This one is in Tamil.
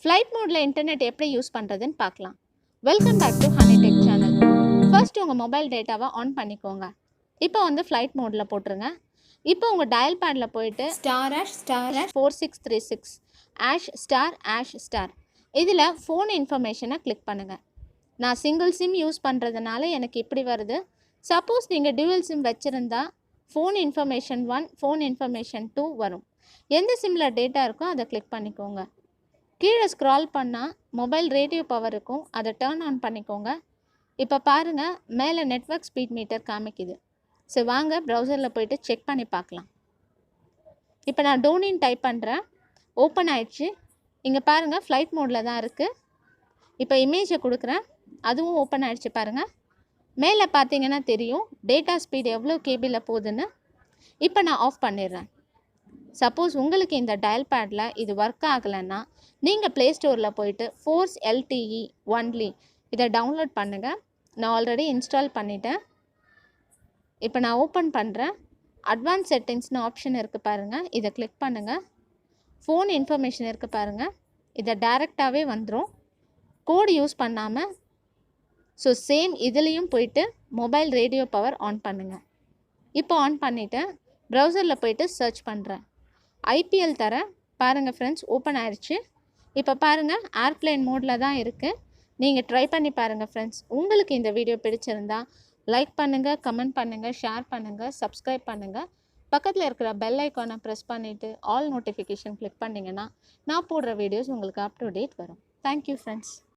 ஃப்ளைட் மோடில் இன்டர்நெட் எப்படி யூஸ் பண்ணுறதுன்னு பார்க்கலாம். Welcome back to Honey Tech channel. First உங்கள் மொபைல் டேட்டாவை ஆன் பண்ணிக்கோங்க. இப்போ வந்து ஃப்ளைட் மோடில் போட்டுருங்க. இப்போ உங்கள் டயல் பேடில் போயிட்டு ****4636 #*** இதில் ஃபோன் இன்ஃபர்மேஷனை கிளிக் பண்ணுங்கள். நான் சிங்கிள் சிம் யூஸ் பண்ணுறதுனால எனக்கு இப்படி வருது. சப்போஸ் நீங்கள் டியூவல் சிம் வச்சுருந்தா ஃபோன் இன்ஃபர்மேஷன் 1 ஃபோன் இன்ஃபர்மேஷன் 2 வரும். எந்த சிம்மில் டேட்டா இருக்கோ அதை கிளிக் பண்ணிக்கோங்க. கீழே ஸ்க்ரால் பண்ணால் மொபைல் ரேடியோ பவர் இருக்கும், அதை டர்ன் ஆன் பண்ணிக்கோங்க. இப்போ பாருங்கள், மேலே நெட்வொர்க் ஸ்பீட் மீட்டர் காமிக்குது. சரி வாங்க ப்ரௌசரில் போய்ட்டு செக் பண்ணி பார்க்கலாம். இப்போ நான் டோனின் டைப் பண்ணுறேன். ஓப்பன் ஆயிடுச்சு. இங்கே பாருங்கள், ஃப்ளைட் மோடில் தான் இருக்குது. இப்போ இமேஜை கொடுக்குறேன், அதுவும் ஓப்பன் ஆயிடுச்சு பாருங்கள். மேலே பார்த்தீங்கன்னா தெரியும் டேட்டா ஸ்பீட் எவ்வளோ கேபியில் போகுதுன்னு. இப்போ நான் ஆஃப் பண்ணிடுறேன். சப்போஸ் உங்களுக்கு இந்த டயல் பேடில் இது ஒர்க் ஆகலைன்னா நீங்கள் ப்ளே ஸ்டோரில் போயிட்டு ஃபோர்ஸ் LTE ஒன்லி இதை டவுன்லோட் பண்ணுங்கள். நான் ஆல்ரெடி இன்ஸ்டால் பண்ணிட்டேன். இப்போ நான் ஓப்பன் பண்ணுறேன். அட்வான்ஸ் செட்டிங்ஸ்னு ஆப்ஷன் இருக்குது பாருங்கள், இதை கிளிக் பண்ணுங்கள். ஃபோன் இன்ஃபர்மேஷன் இருக்குது பாருங்கள், இதை டைரெக்டாகவே வந்துடும், கோடு யூஸ் பண்ணாமல். ஸோ சேம் இதுலேயும் போயிட்டு மொபைல் ரேடியோ பவர் ஆன் பண்ணுங்கள். இப்போ ஆன் பண்ணிவிட்டேன். ப்ரௌசரில் போயிட்டு சர்ச் பண்ணுறேன். IPL தரேன் பாருங்கள் ஃப்ரெண்ட்ஸ், ஓப்பன் ஆயிடுச்சு. இப்போ பாருங்கள், ஏர்ப்ளேன் மோடில் தான் இருக்குது. நீங்கள் ட்ரை பண்ணி பாருங்கள் ஃப்ரெண்ட்ஸ். உங்களுக்கு இந்த வீடியோ பிடிச்சிருந்தா லைக் பண்ணுங்கள், கமெண்ட் பண்ணுங்கள், ஷேர் பண்ணுங்கள், சப்ஸ்கிரைப் பண்ணுங்கள். பக்கத்தில் இருக்கிற பெல் ஐக்கானை ப்ரெஸ் பண்ணிவிட்டு ஆல் நோட்டிஃபிகேஷன் கிளிக் பண்ணிங்கன்னா நான் போடுற வீடியோஸ் உங்களுக்கு அப் டு டேட் வரும். Thank you friends.